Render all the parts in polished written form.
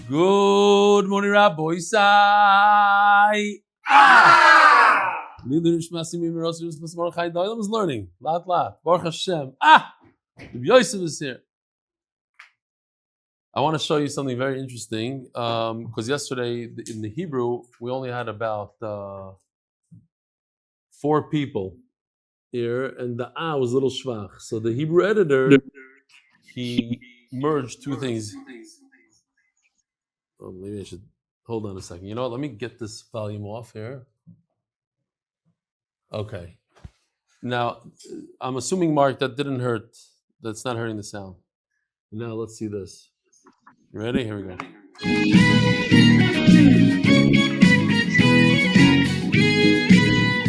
Good morning, Rabbi Sai. I was learning. Lat. Baruch Hashem. Yosef is here. I want to show you something very interesting because yesterday in the Hebrew we only had about 4 people here, and the was a little schwach. So the Hebrew editor, he merged 2 things. Oh, maybe I should hold on a second. You know what? Let me get this volume off here. Okay. Now, I'm assuming, Mark, that didn't hurt. That's not hurting the sound. Now, let's see this. You ready? Here we go.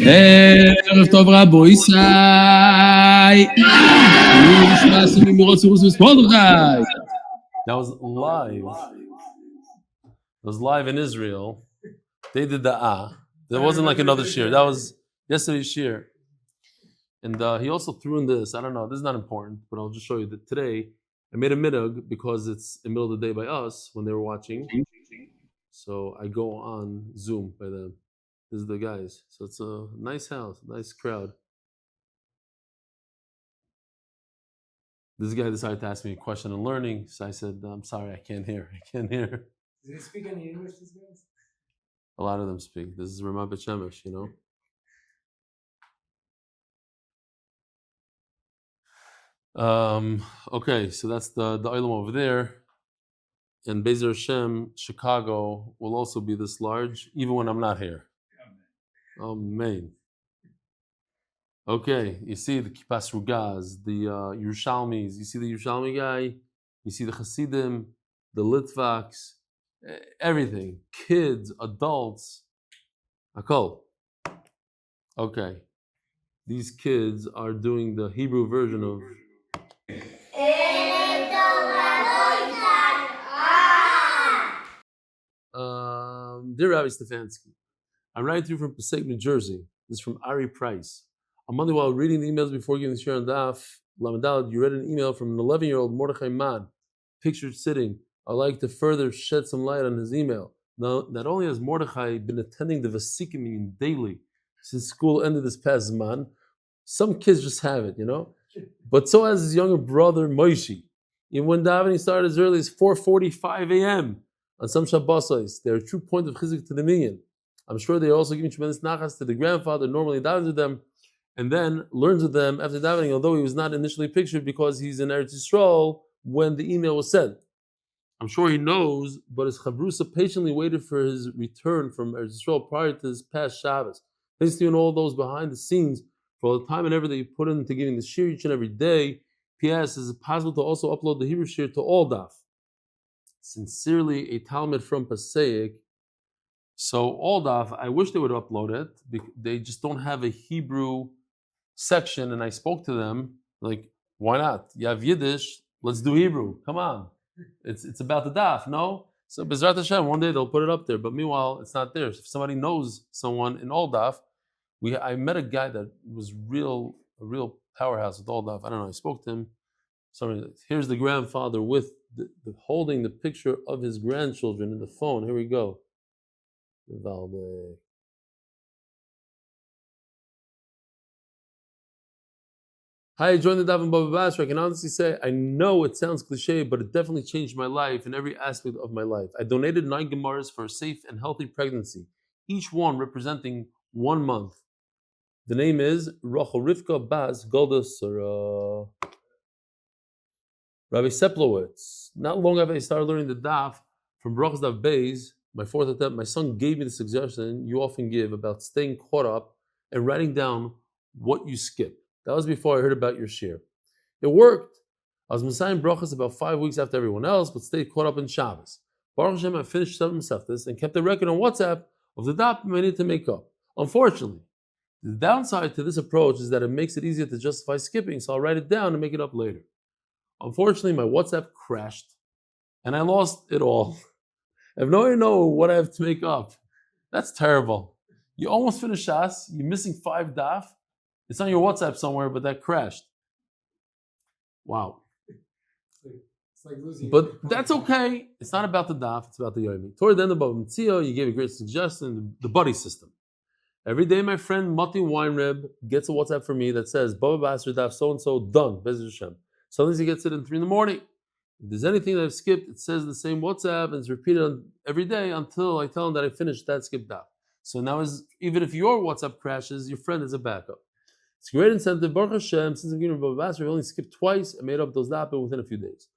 ערב טוב רבו ישראל. That was live. It was live in Israel. They did the There wasn't like another shir. That was yesterday's shir. And he also threw in this. I don't know. This is not important, but I'll just show you that today I made a midag because it's in the middle of the day by us when they were watching. So I go on Zoom by them. This is the guys. So it's a nice house, nice crowd. This guy decided to ask me a question on learning. So I said, I'm sorry, I can't hear. Does he speak any English, these guys? A lot of them speak. This is Ramah Bet Shemesh, you know. Okay, so that's the olam over there. And Bezer Hashem, Chicago will also be this large, even when I'm not here. Amen. Okay, you see the Kippas Rugaz, the Yerushalmis. You see the Yerushalmi guy. You see the Hasidim, the Litvaks, everything. Kids, adults. Akol. Okay. These kids are doing the Hebrew version of. Dear Rabbi Stefansky, I'm writing to you from Passaic, New Jersey. This is from Ari Price. On Monday, while reading the emails before giving the share on Daf Lamadal, you read an email from an 11-year-old Mordechai Man, pictured sitting. I'd like to further shed some light on his email. Now, not only has Mordechai been attending the Vasikim meeting daily since school ended this past Zman, some kids just have it, you know? But so has his younger brother, Moshe. Even when Daven started as early as 4:45 a.m. on some Shabbos, they're a true point of chizuk to the minyan. I'm sure they're also giving tremendous nachas to the grandfather, normally davens with them, and then learns with them after davening, although he was not initially pictured because he's in Eretz Yisrael when the email was sent. I'm sure he knows, but his chavrusa patiently waited for his return from Eretz Yisrael prior to his past Shabbos. Thanks to you and all those behind the scenes for all the time and effort that you put into giving the shir each and every day. P.S. Is it possible to also upload the Hebrew shir to all daf? Sincerely, a Talmud from Passaic. So all daf, I wish they would upload it. They just don't have a Hebrew section, and I spoke to them like, why not? You have Yiddish, let's do Hebrew. Come on, it's about the daf, no? So Bezrat Hashem, one day they'll put it up there. But meanwhile, it's not there. If somebody knows someone in all daf, I met a guy that was a real powerhouse with all daf. I don't know. I spoke to him. Here's the grandfather with holding the picture of his grandchildren in the phone. Here we go. Hi, I joined the Daven Bava Basra. I can honestly say, I know it sounds cliche, but it definitely changed my life in every aspect of my life. I donated 9 Gemaras for a safe and healthy pregnancy, each one representing 1 month. The name is Rachel Rivka Bas Golda Sarah. Rabbi Seplowitz. Not long after I started learning the daf from Brachas Daf Beis, my 4th attempt, my son gave me the suggestion you often give about staying caught up and writing down what you skip. That was before I heard about your shir. It worked. I was Messiah Brachas about 5 weeks after everyone else, but stayed caught up in Shabbos. Baruch Hashem, I finished 7 Masechtas and kept a record on WhatsApp of the daf I needed to make up. Unfortunately, the downside to this approach is that it makes it easier to justify skipping, so I'll write it down and make it up later. Unfortunately, my WhatsApp crashed, and I lost it all. I have no idea what I have to make up. That's terrible. You almost finished Shas, you're missing 5 daf. It's on your WhatsApp somewhere, but that crashed. Wow. It's like losing. But that's okay. It's not about the daf, it's about the yomi. Toward the end of Bava Basra, you gave a great suggestion, the buddy system. Every day my friend Mati Weinreb gets a WhatsApp from me that says, Bava Basra daf so-and-so done, Be'ez Hashem. Sometimes he gets it in 3 a.m. If there's anything that I've skipped, it says the same WhatsApp and it's repeated every day until I tell him that I finished that skipped daf. So now, even if your WhatsApp crashes, your friend is a backup. It's a great incentive. Baruch Hashem, since I'm getting Bava Basra, I only skipped twice and made up those daf within a few days.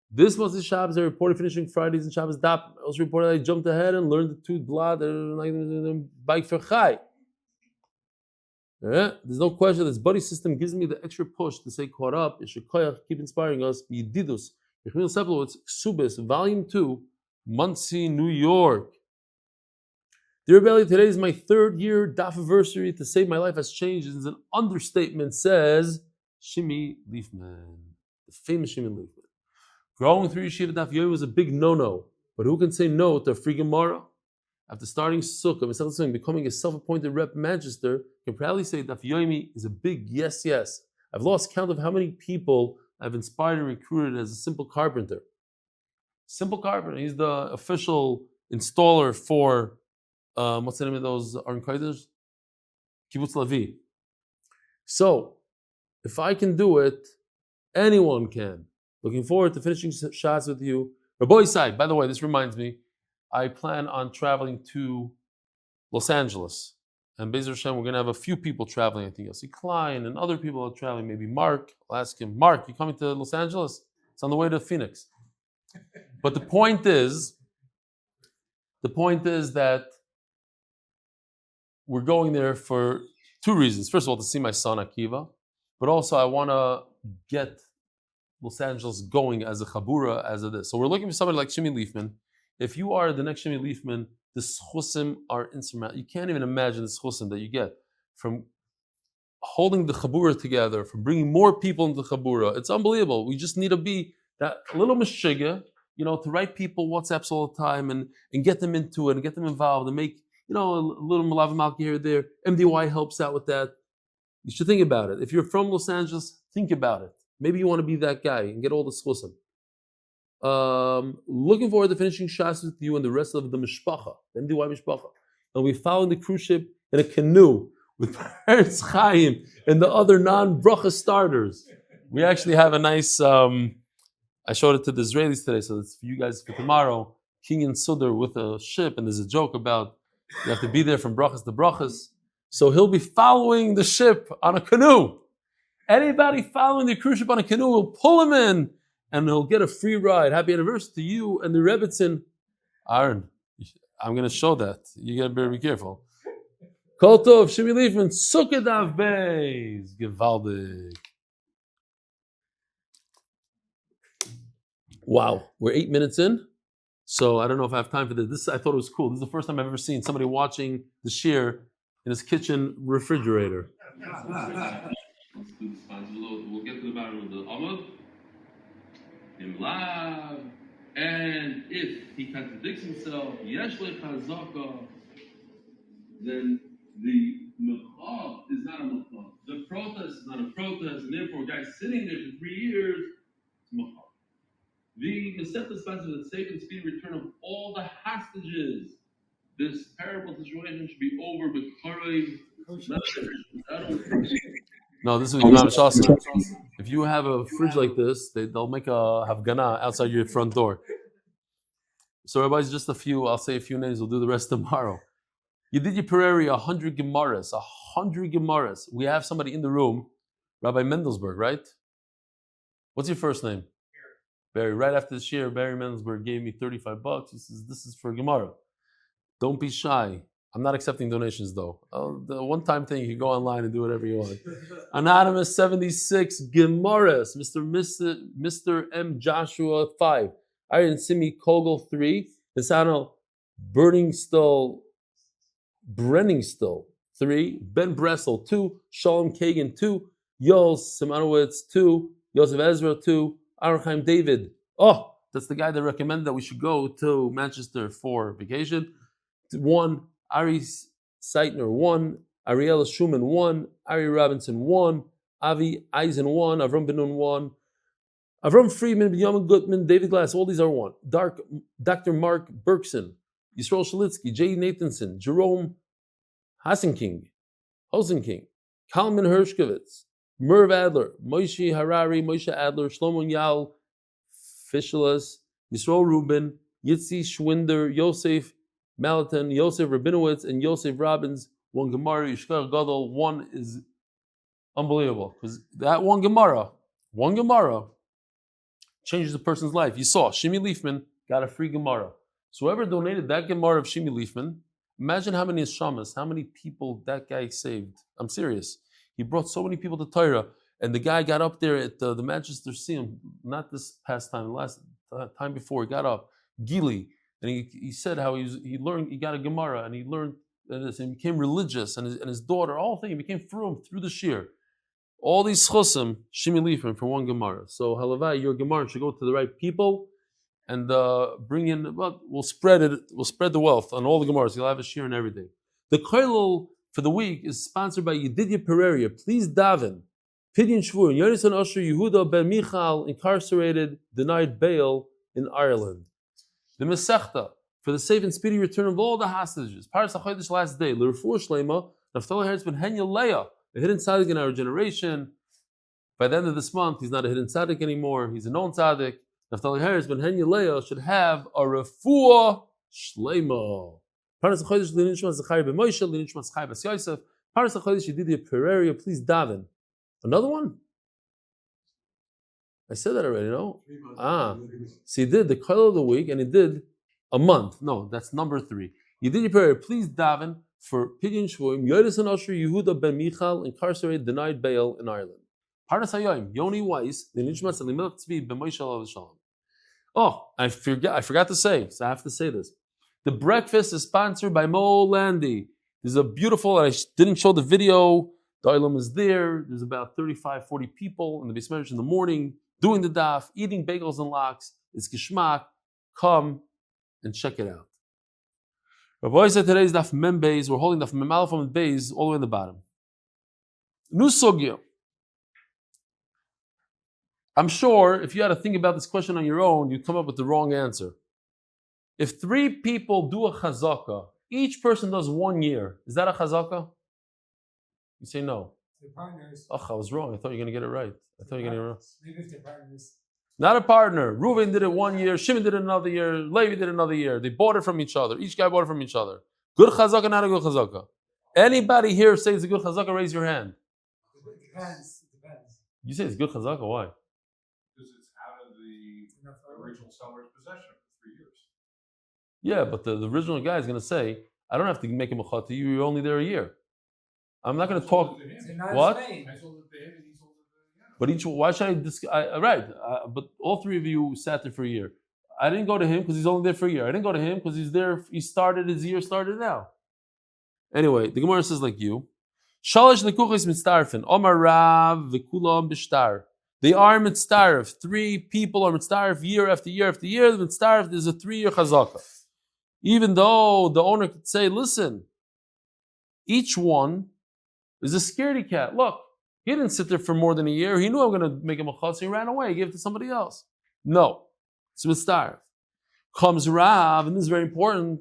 This was the Shabbos. I reported finishing Fridays and Shabbos daf. I also reported I jumped ahead and learned the two blad bike for chai. Yeah? There's no question. This buddy system gives me the extra push to stay caught up. It should keep inspiring us. Yedidus. Subis, Volume 2, Muncie, New York. Dear Belly, today is my 3rd year daf anniversary. To say my life has changed is an understatement, says Shimi Leafman, the famous Shimi Leafman. Growing through Yeshiva Daf Yomi was a big no-no, but who can say no to a free Gemara? After starting Sukkah and becoming a self-appointed rep in Manchester, I can proudly say Daf Yomi is a big yes. I've lost count of how many people I've inspired and recruited as a simple carpenter. Simple carpenter. He's the official installer for, what's the name of those Arnkaiders? Kibbutz Levi. So, if I can do it, anyone can. Looking forward to finishing shots with you. Rabbi side, by the way, this reminds me, I plan on traveling to Los Angeles. And Be'ez Hashem, we're going to have a few people traveling. I think Yossi Klein and other people are traveling. Maybe Mark. I'll ask him, Mark, you coming to Los Angeles? It's on the way to Phoenix. But the point is that we're going there for 2 reasons. First of all, to see my son Akiva, but also I want to get Los Angeles going as a chabura, as it is. So we're looking for somebody like Shimi Leafman. If you are the next Shimi Leafman, the zechusim are insurmountable. You can't even imagine the zechusim that you get from holding the chabura together, from bringing more people into the chabura. It's unbelievable. We just need to be that little meshiga, to write people WhatsApps all the time and get them into it and get them involved and make, a little malav malki here or there. MDY helps out with that. You should think about it. If you're from Los Angeles, think about it. Maybe you want to be that guy and get all the zechusim. Looking forward to finishing shots with you and the rest of the mishpacha, the MDY mishpacha. And we followed the cruise ship in a canoe with Parents Chaim and the other non-bracha starters. We actually have a nice, I showed it to the Israelis today, so it's for you guys for tomorrow, King and Sudar with a ship, and there's a joke about you have to be there from brachas to brachas. So he'll be following the ship on a canoe. Anybody following the cruise ship on a canoe will pull him in, and he'll get a free ride. Happy anniversary to you and the Rebbitzin. Aaron, I'm going to show that. You got to better be careful. Kol Tov, Shimi Leafman, Sukkah Daf Beis, Gewaldig. Wow, we're 8 minutes in, so I don't know if I have time for this. I thought it was cool. This is the first time I've ever seen somebody watching the shir in his kitchen refrigerator. We'll get to the bottom of the Amud. In love, and if he contradicts himself, then the michal is not a michal. The protest is not a protest, and therefore a guy sitting there for 3 years is michal. The Masechta Spencer, the safe and speedy return of all the hostages. This terrible situation should be over with Karoi. No, this is Imam Shasa. If you have a fridge like this, they'll make a hafgana outside your front door. So everybody's just a few. I'll say a few names. We'll do the rest tomorrow. Yedidya Pereira, 100 Gemaras. 100 Gemaras. We have somebody in the room, Rabbi Mendelsberg, right? What's your first name? Barry. Right after this year, Barry Mendelsberg gave me $35. He says, this is for Gemara. Don't be shy. I'm not accepting donations though. The one-time thing, you can go online and do whatever you want. Anonymous 76, Gemaras, Mr. M. Joshua 5, Iron Simi Kogel 3, Nisano Brenningstill 3, Ben Bressel 2, Shalom Kagan 2, Yos Simonowitz 2, Yosef Ezra 2, Archaim David. Oh, that's the guy that recommended that we should go to Manchester for vacation. 1, Ari Seitner 1, Ariella Schumann 1, Ari Robinson 1, Avi Eisen 1, Avram Benun 1, Avram Friedman, Benjamin Gutman, David Glass, all these are one. Dr. Mark Berkson, Yisrael Shalitsky, J. Nathanson, Jerome Hosenking, Kalman Hershkovitz, Merv Adler, Moshe Harari, Moshe Adler, Shlomo Yal, Fishelas, Yisrael Rubin, Yitzi Schwinder, Yosef Malatin, Yosef Rabinowitz, and Yosef Robbins. One Gemara, Yishkar Gadol, one is unbelievable. Because that one Gemara changes a person's life. You saw, Shimi Leifman got a free Gemara. So whoever donated that Gemara of Shimi Leifman, imagine how many Shamas, how many people that guy saved. I'm serious. He brought so many people to Torah, and the guy got up there at the Manchester Museum, not this past time, the last time before, he got up, Gili, and he said how he learned, he got a Gemara, and he learned this, and he became religious, and his daughter, all thing, he became through the shir. All these chosim, Shimi Leifman from one Gemara. So halavai, your Gemara should go to the right people, and bring in. Well, we'll spread it. We'll spread the wealth on all the Gemaras. You'll have a shir and everything. The koilel for the week is sponsored by Yedidya Pereira. Please Daven. Pidyon Shvur. Yonatan Osher Yehuda ben Michal, incarcerated, denied bail in Ireland. The Masechta for the safe and speedy return of all the hostages. Paras HaChodesh last day. L'refuah shleima. Neftali Harris ben Leah. A hidden tzaddik in our generation. By the end of this month, he's not a hidden tzaddik anymore. He's a known tzaddik. Neftali Harris ben Leah should have a refuah shleima. Paras HaChodesh l'nishmas zechariah ben Moshe, l'nishmas chai bas Yosef. Paras HaChodesh Yedidya Pereira, please Daven. Another one? I said that already, no? So he did the Koil of the week, and he did a month. No, that's number 3. Yedidya Pereira, please Daven for Pidyon Shvoim, Yodis and Osher, Yehuda ben Michal, incarcerated, denied bail in Ireland. Parnas Hayoim, Yoni Weiss, the Nishmas Alimilch Tzvi ben Moshe Alav Shalom. Oh, I forgot to say, so I have to say this. The breakfast is sponsored by Mo Landy. There's a beautiful, I didn't show the video, the Olam is there. There's about 35, 40 people in the Beis in the morning, doing the daf, eating bagels and lox. It's geschmack. Come and check it out. Rabbi said today's Daf Mem Beis. We're holding Daf Mem Aleph Amud Beis all the way in the bottom. Nu sugya. I'm sure if you had to think about this question on your own, you'd come up with the wrong answer. If 3 people do a chazaka, each person does 1 year. Is that a chazaka? You say no. They're partners. Oh, I was wrong. I thought you were going to get it right. Maybe if they're partners. Not a partner. Reuven did it 1 year. Shimon did it another year. Levi did it another year. They bought it from each other. Each guy bought it from each other. Good chazaka, not a good chazaka. Anybody here say it's a good chazaka? Raise your hand. It depends. You say it's good chazaka. Why? Because it's out of the original seller's possession for 3 years. Yeah, but the original guy is going to say, I don't have to make a mechata to you. You're only there a year. I'm not going to talk. What? I sold it to him and he sold it to him. But why should I but all 3 of you sat there for a year. I didn't go to him because he's only there for a year. I didn't go to him because he's there. His year started now. Anyway, the Gemara says like you. Shalosh lekuchis mitztarfin. Omar Rav v'kulam b'shtar. They are mitztarf. 3 people are mitztarf year after year after year. The mitztarf is a 3-year chazaka. Even though the owner could say, listen, each one is a scaredy cat. Look, he didn't sit there for more than a year. He knew I'm going to make him a chutz. He ran away. He gave it to somebody else. No. It's mitztarf. Comes Rav, and this is very important.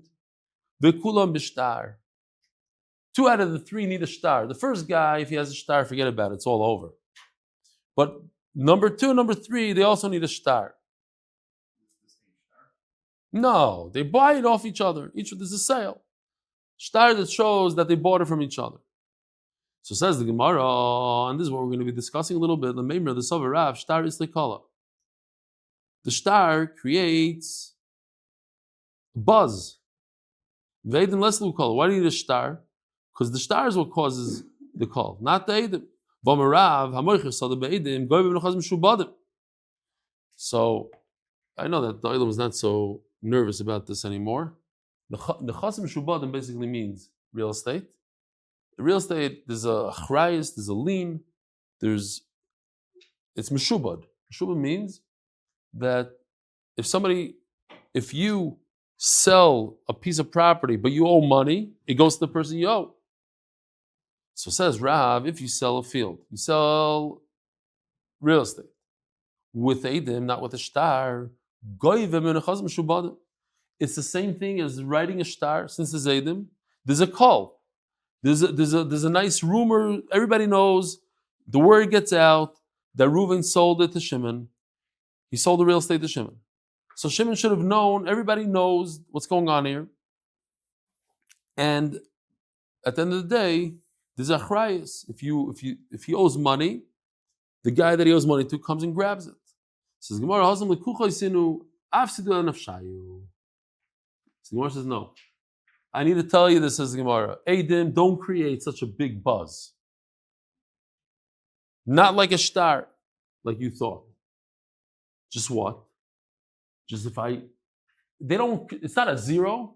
V'kulam b'shtar. 2 out of the 3 need a shtar. The first guy, if he has a shtar, forget about it. It's all over. But number 2, number 3, they also need a shtar. No, they buy it off each other. There's a sale. Shtar that shows that they bought it from each other. So says the Gemara, and this is what we're going to be discussing a little bit. The Meimer, the Sover Rav, shtar is lekala. The shtar creates buzz. Ve'edin less lukala. Why do you need a shtar? Because the shtar is what causes the call, not the edim. So I know that the Olam is not so nervous about this anymore. Nechasim shubadim basically means real estate. The real estate, there's a achrayis, there's a lien, it's meshubad. Meshubad means that if you sell a piece of property but you owe money, it goes to the person you owe. So says Rav, if you sell a field, you sell real estate. with Eidim, not with a shtar. It's the same thing as writing a shtar, since it's Eidim. There's a call. There's a nice rumor. Everybody knows. The word gets out that Reuven sold it to Shimon. He sold the real estate to Shimon. So Shimon should have known. Everybody knows what's going on here. And at the end of the day, there's a achrayus. If he owes money, the guy that he owes money to comes and grabs it. Says Gemara, so the Gemara says no. I need to tell you this, says the Gemara. Eidim, don't create such a big buzz. Not like a shtar, like you thought. Just what? Just it's not a 0,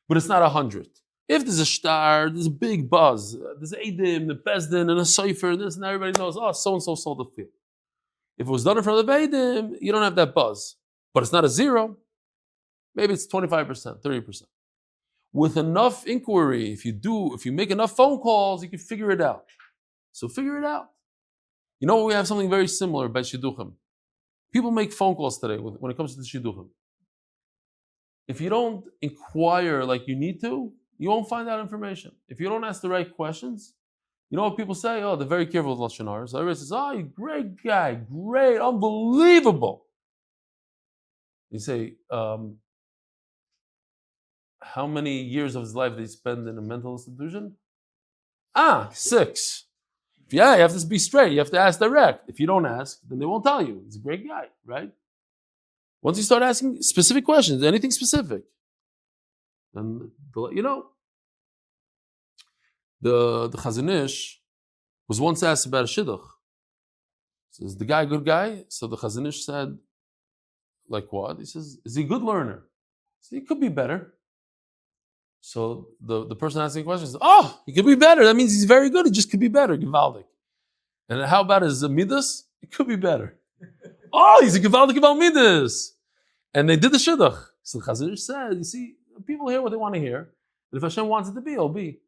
but it's not 100. If there's a shtar, there's a big buzz. There's Eidim, the Bezdin, and a Seifer, and this, and everybody knows, oh, so-and-so sold the field. If it was done in front of the Eidim, you don't have that buzz. But it's not a 0. Maybe it's 25%, 30%. With enough inquiry, if you make enough phone calls, you can figure it out. So figure it out. You know, we have something very similar by Shidduchim. People make phone calls today when it comes to the Shidduchim. If you don't inquire like you need to, you won't find out information. If you don't ask the right questions, you know what people say? Oh, they're very careful with Lashon Hara. So everybody says, oh, you're a great guy, great, unbelievable. You say, how many years of his life did he spend in a mental institution? 6. Yeah, you have to be straight. You have to ask direct. If you don't ask, then they won't tell you. He's a great guy, right? Once you start asking specific questions, anything specific, then you know. The Chazon Ish was once asked about a shidduch. Says, the guy a good guy? So the Chazon Ish said, like what? He says, is he a good learner? So he could be better. So the person asking questions says, oh, he could be better. That means he's very good. He just could be better. Givaldik. And how about his midas? It could be better. Oh, he's a givaldik midas. And they did the shidduch. So the Chazon Ish said, you see, people hear what they want to hear. And if Hashem wants it to be, it'll be.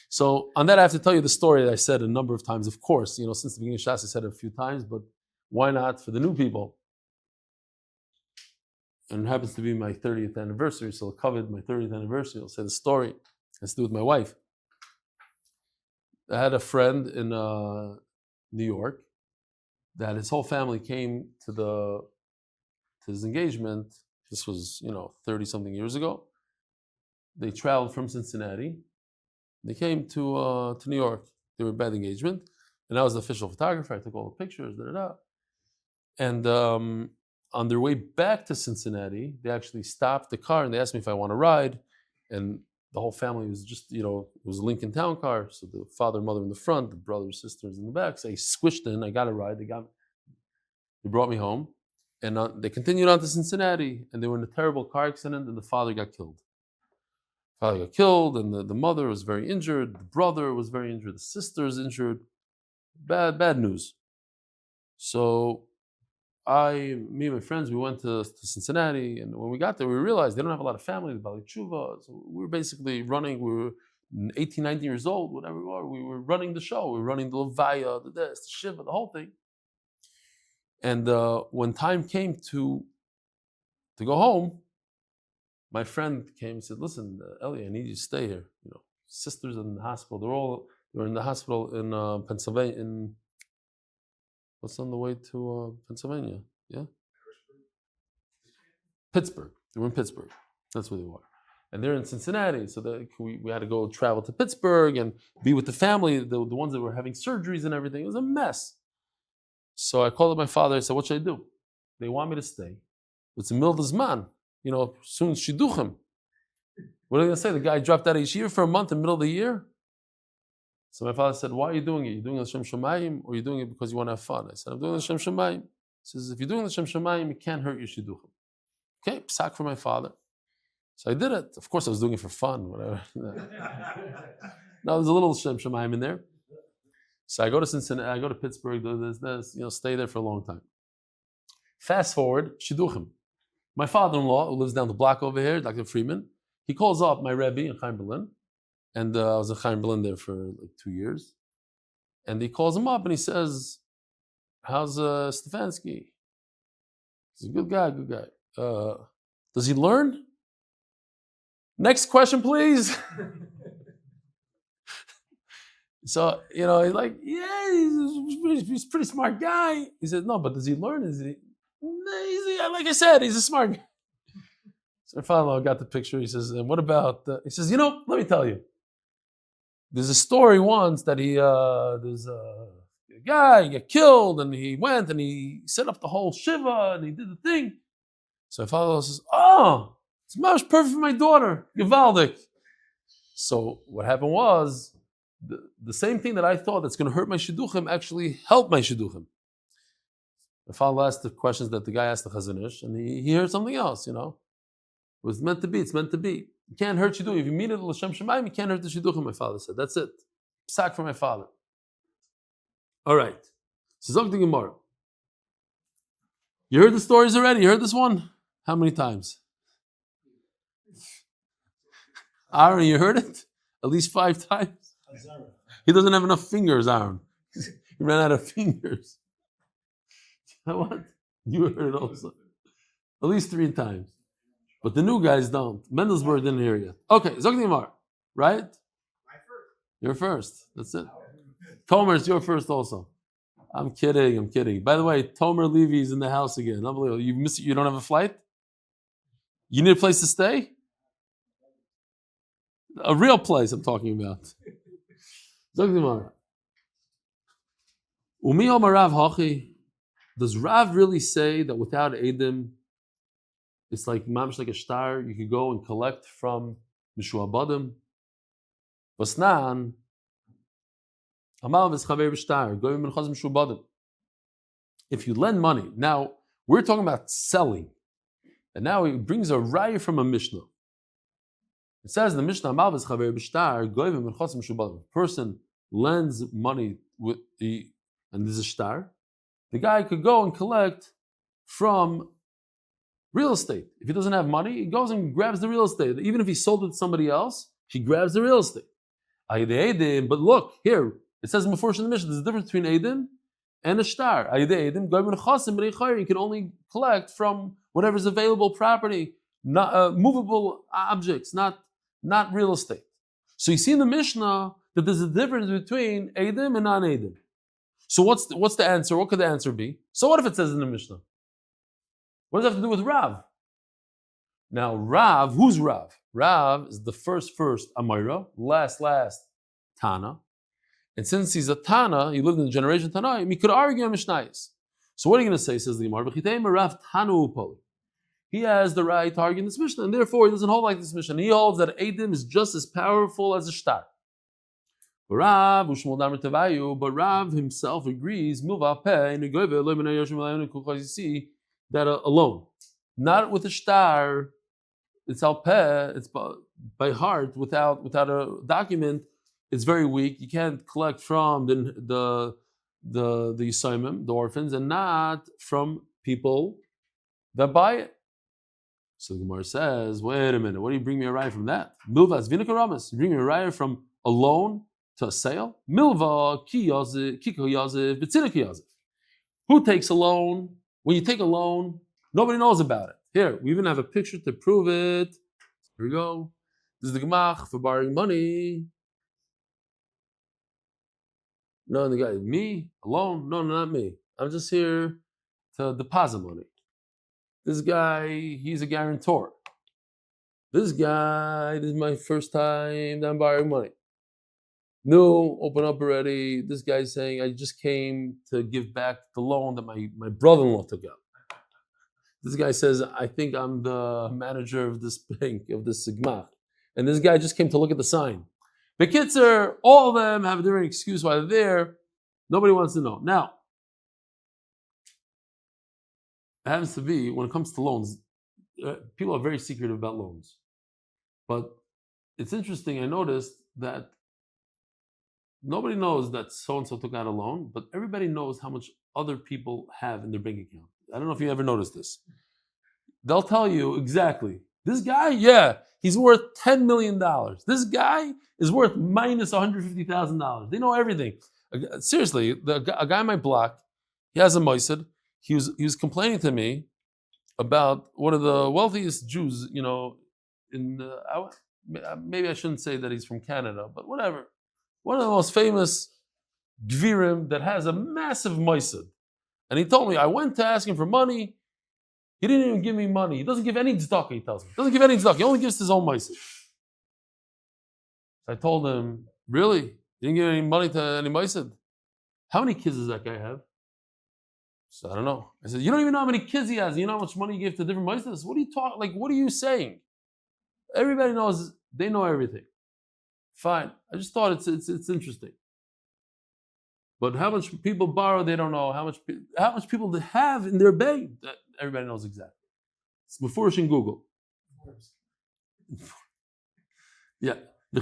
So on that, I have to tell you the story that I said a number of times. Of course, since the beginning of Shas, I said it a few times, but why not for the new people? And it happens to be my 30th anniversary, so I'll cover my 30th anniversary. I'll say the story. It has to do with my wife. I had a friend in New York that his whole family came to his engagement. This was, 30-something years ago. They traveled from Cincinnati. They came to New York. They were at engagement. And I was the official photographer. I took all the pictures, And on their way back to Cincinnati, they actually stopped the car and they asked me if I want to ride. And the whole family was just, it was a Lincoln Town car. So the father and mother in the front, the brothers, sisters in the back. So I squished in. I got a ride. They brought me home. And they continued on to Cincinnati. And they were in a terrible car accident and the father got killed. Father got killed, and the mother was very injured. The brother was very injured. The sister is injured. Bad news. So me and my friends, we went to Cincinnati, and when we got there, we realized they don't have a lot of family, the Bali Tshuva. So we were basically running. We were 18, 19 years old, whatever we were. We were running the show. We were running the Levaya, the Shiva, the whole thing. And when time came to go home, my friend came and said, listen, Eli, I need you to stay here. Sisters in the hospital. They were in the hospital in Pennsylvania. What's on the way to Pennsylvania? Yeah? Pittsburgh. They were in Pittsburgh. That's where they were. And they're in Cincinnati. So we had to go travel to Pittsburgh and be with the family, the ones that were having surgeries and everything. It was a mess. So I called up my father. I said, what should I do? They want me to stay. It's the middle of the Zman. Soon Shidduchim. What are they going to say? The guy dropped out of yeshiva for a month in the middle of the year? So my father said, why are you doing it? You're doing it L'Shem Shamayim, or you're doing it because you want to have fun? I said, I'm doing it L'Shem Shamayim. He says, if you're doing it L'Shem Shamayim, it can't hurt your Shidduchim. Okay, psak for my father. So I did it. Of course, I was doing it for fun, whatever. No, there's a little L'Shem Shamayim in there. So I go to Cincinnati, I go to Pittsburgh, stay there for a long time. Fast forward, Shidduchim. My father-in-law, who lives down the block over here, Dr. Freeman, he calls up my Rebbe in Chaim Berlin, and I was in Chaim Berlin there for like 2 years. And he calls him up and he says, how's Stefansky? He's a good guy, does he learn? Next question, please. So, he's like, yeah, he's a pretty smart guy. He said, no, but does he learn? Like I said, he's a smart guy. So my father-in-law got the picture. He says, and what about, he says, let me tell you. There's a story once that there's a guy, he got killed, and he went and he set up the whole shiva, and he did the thing. So my father-in-law says, it's most perfect for my daughter, Givaldik. So what happened was, the same thing that I thought that's going to hurt my shidduchim actually helped my shidduchim. My father asked the questions that the guy asked the Chazon Ish, and he heard something else, It was meant to be, it's meant to be. You can't hurt shidduchim. If you mean it l'shem shemayim, you can't hurt the shidduchim, my father said. That's it. Psak for my father. All right. So Zok the Gemara. You heard the stories already? You heard this one? How many times? Aaron, you heard it? At least 5 times? He doesn't have enough fingers, Aaron. He ran out of fingers. You know what? You heard it also. At least 3 times. But the new guys don't. Mendelsberg didn't hear yet. Okay, Zok the Gemara. Right? You're first. That's it. Tomer's your first also. I'm kidding. By the way, Tomer Levy's in the house again. Unbelievable. You don't have a flight? You need a place to stay? A real place I'm talking about. Does Rav really say that without Eidim, it's like mamish like a star, you could go and collect from Mishuabadim? Basnan, Amal v'schaver b'shtar, goyim b'nchaz Mishuabadim. If you lend money, now we're talking about selling, and now he brings a raya from a Mishnah. It says in the Mishnah, Amal v'schaver b'shtar, goyim b'nchaz Mishuabadim. Person lends money and there's a shtar, the guy could go and collect from real estate. If he doesn't have money, he goes and grabs the real estate. Even if he sold it to somebody else, he grabs the real estate. But look, here, it says in the Mishnah, there's a difference between Eidim and a shtar. You can only collect from whatever's available property, not movable objects, not real estate. So you see in the Mishnah that there's a difference between Eidim and non-Eidim. So what's the answer? What could the answer be? So what if it says in the Mishnah? What does that have to do with Rav? Now Rav, who's Rav? Rav is the first Amayra, last Tana. And since he's a Tana, he lived in the generation Tanaim, he could argue on Mishnayos. So what are you going to say, says the Gemara? Rav Tanu Upoli. He has the right to argue in this Mishnah, and therefore he doesn't hold like this Mishnah. He holds that Eidim is just as powerful as a shtar. But Rav himself agrees that alone, not with a shtar, it's al peh, it's by heart, without a document, it's very weak. You can't collect from the Yisayimim, the orphans, and not from people that buy it. So the Gemara says, wait a minute, what do you bring me a raya from that? Milvas vinakaramas, you bring me a raya from a loan to a sale? Milva ki yaziv, kiko yaziv, b'tzinik yaziv. Who takes a loan? When you take a loan, nobody knows about it. Here, we even have a picture to prove it. Here we go. This is the gemach for borrowing money. No, the guy, me alone? No, not me. I'm just here to deposit money. This guy, he's a guarantor. This is my first time that I'm borrowing money. No, open up already. This guy's saying, I just came to give back the loan that my brother-in-law took out. This guy says, I think I'm the manager of this bank, of this sigma. And this guy just came to look at the sign. Bekitzer, all of them have a different excuse why they're there. Nobody wants to know. Now, it happens to be, when it comes to loans, people are very secretive about loans. But it's interesting, I noticed that nobody knows that so-and-so took out a loan, but everybody knows how much other people have in their bank account. I don't know if you ever noticed this. They'll tell you exactly. This guy, yeah, he's worth $10 million. This guy is worth minus $150,000. They know everything. Seriously, a guy on my block, he has a moisid. He was complaining to me about one of the wealthiest Jews, maybe I shouldn't say that he's from Canada, but whatever. One of the most famous Gvirim that has a massive Moisad. And he told me, I went to ask him for money. He didn't even give me money. He doesn't give any tzedakah, he tells me. He doesn't give any tzedakah. He only gives his own Moisad. I told him, really? You didn't give any money to any Moisad? How many kids does that guy have? So I don't know. I said, you don't even know how many kids he has. You know how much money he gave to different Moisads? What are you talking? Like, what are you saying? Everybody knows. They know everything. Fine. I just thought it's interesting. But how much people borrow, they don't know. How much people they have in their bank, that everybody knows exactly. It's before in Google. Yeah. Yeah,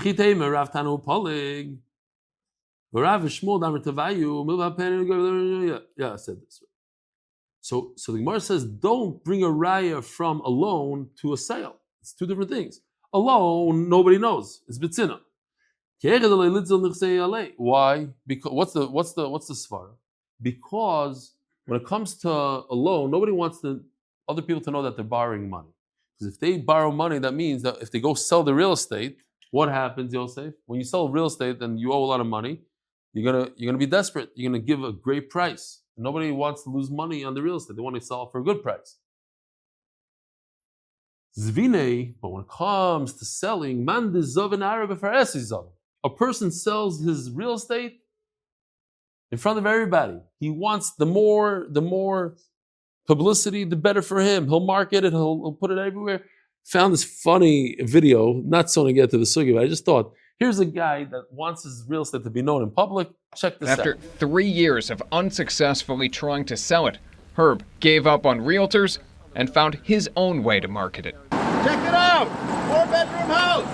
I said this. So the Gemara says, don't bring a raya from a loan to a sale. It's two different things. A loan, nobody knows. It's bitzina. Why? Because what's the svara? Because when it comes to a loan, nobody wants other people to know that they're borrowing money. Because if they borrow money, that means that if they go sell the real estate, what happens, Yosef? When you sell real estate and you owe a lot of money, you're gonna be desperate. You're gonna give a great price. Nobody wants to lose money on the real estate. They want to sell for a good price. Zvine, but when it comes to selling, man dezov Arab for a person sells his real estate in front of everybody. He wants the more publicity, the better for him. He'll market it. He'll put it everywhere. Found this funny video. Not so to get to the sugi, but I just thought, here's a guy that wants his real estate to be known in public. Check this out. After 3 years of unsuccessfully trying to sell it, Herb gave up on realtors and found his own way to market it. Check it out! 4-bedroom house!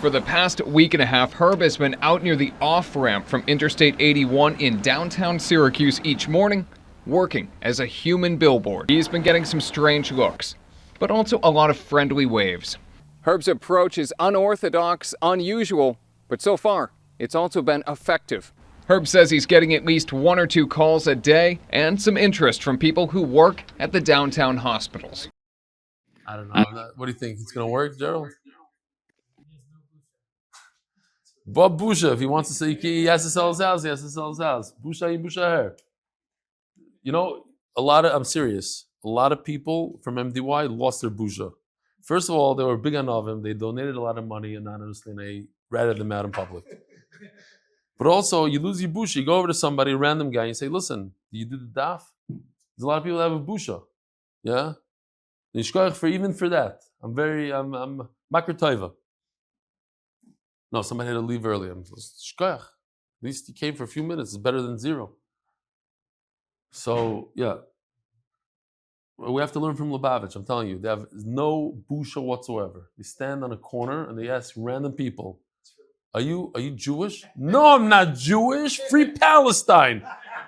For the past week and a half, Herb has been out near the off-ramp from Interstate 81 in downtown Syracuse each morning, working as a human billboard. He's been getting some strange looks, but also a lot of friendly waves. Herb's approach is unorthodox, unusual, but so far, it's also been effective. Herb says he's getting at least 1 or 2 calls a day and some interest from people who work at the downtown hospitals. I don't know. What do you think? It's going to work, Gerald? Bob Busha, if he wants to say he has to sell his house, he has to sell his house. Busha hair. I'm serious. A lot of people from MDY lost their busha. First of all, they were big on Avim. They donated a lot of money anonymously and they ratted them out in public. But also, you lose your busha. You go over to somebody, a random guy, and you say, listen, do you do the daf? There's a lot of people that have a busha. Yeah? Even for that. I'm makar taiva. No, somebody had to leave early. I'm shkoyach. At least he came for a few minutes. It's better than 0. So, yeah. We have to learn from Lubavitch, I'm telling you. They have no busha whatsoever. They stand on a corner and they ask random people, Are you Jewish? No, I'm not Jewish. Free Palestine.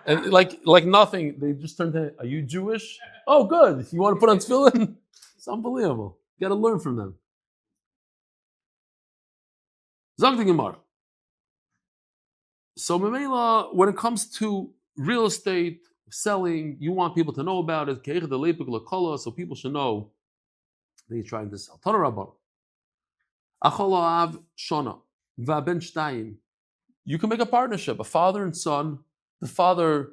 And like nothing, they just turn to, are you Jewish? Oh, good. You want to put on tefillin? It's unbelievable. You got to learn from them. Zog the Gemara. So, Memela, when it comes to real estate, selling, you want people to know about it, so people should know that you're trying to sell. You can make a partnership, a father and son. The father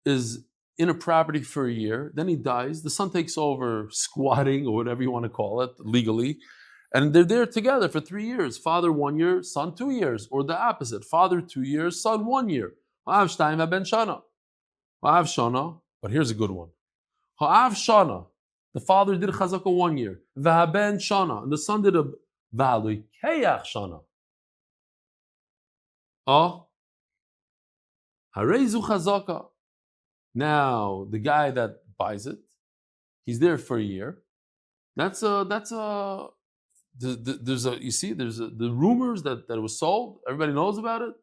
is in a property for a year, then he dies, the son takes over squatting or whatever you want to call it legally, and they're there together for 3 years. Father 1 year, son 2 years, or the opposite. Father 2 years, son 1 year. But here's a good one. The father did chazaka 1 year. And the son did a shana. Now the guy that buys it, he's there for a year. There's the rumors that it was sold. Everybody knows about it,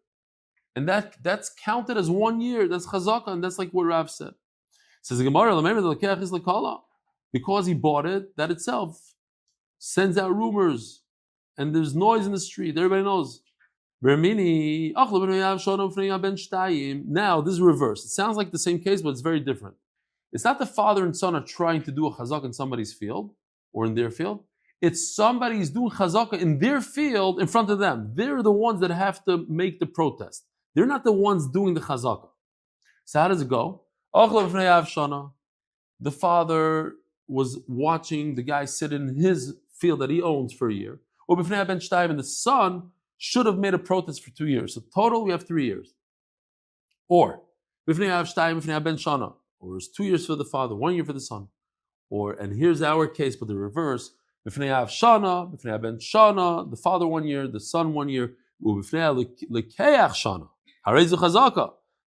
and that's counted as 1 year. That's chazaka, and that's like what Rav said. Says the Gemara, because he bought it, that itself sends out rumors, and there's noise in the street. Everybody knows. Now this is reversed. It sounds like the same case, but it's very different. It's not the father and son are trying to do a chazaka in somebody's field or in their field. It's somebody's doing chazaka in their field in front of them. They're the ones that have to make the protest. They're not the ones doing the chazaka. So how does it go? The father was watching the guy sit in his field that he owns for a year. And the son should have made a protest for 2 years. So total, we have 3 years. Or it's 2 years for the father, 1 year for the son. Or, and here's our case, but the reverse. The father 1 year, the son 1 year.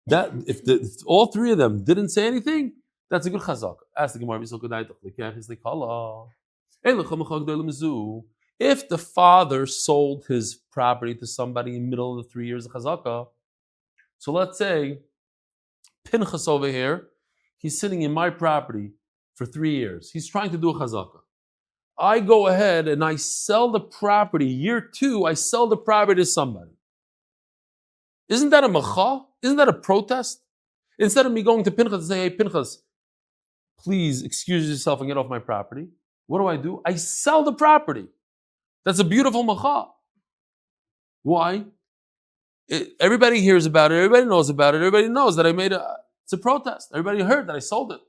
That if all three of them didn't say anything, that's a good chazaka. Ask the Gemara. If the father sold his property to somebody in the middle of the 3 years of chazaka, so let's say Pinchas over here, he's sitting in my property for 3 years. He's trying to do a chazaka. I go ahead and I sell the property. Year 2, I sell the property to somebody. Isn't that a macha? Isn't that a protest? Instead of me going to Pinchas and say, hey, Pinchas, please excuse yourself and get off my property. What do? I sell the property. That's a beautiful macha. Why? Everybody hears about it. Everybody knows about it. Everybody knows that it's a protest. Everybody heard that I sold it.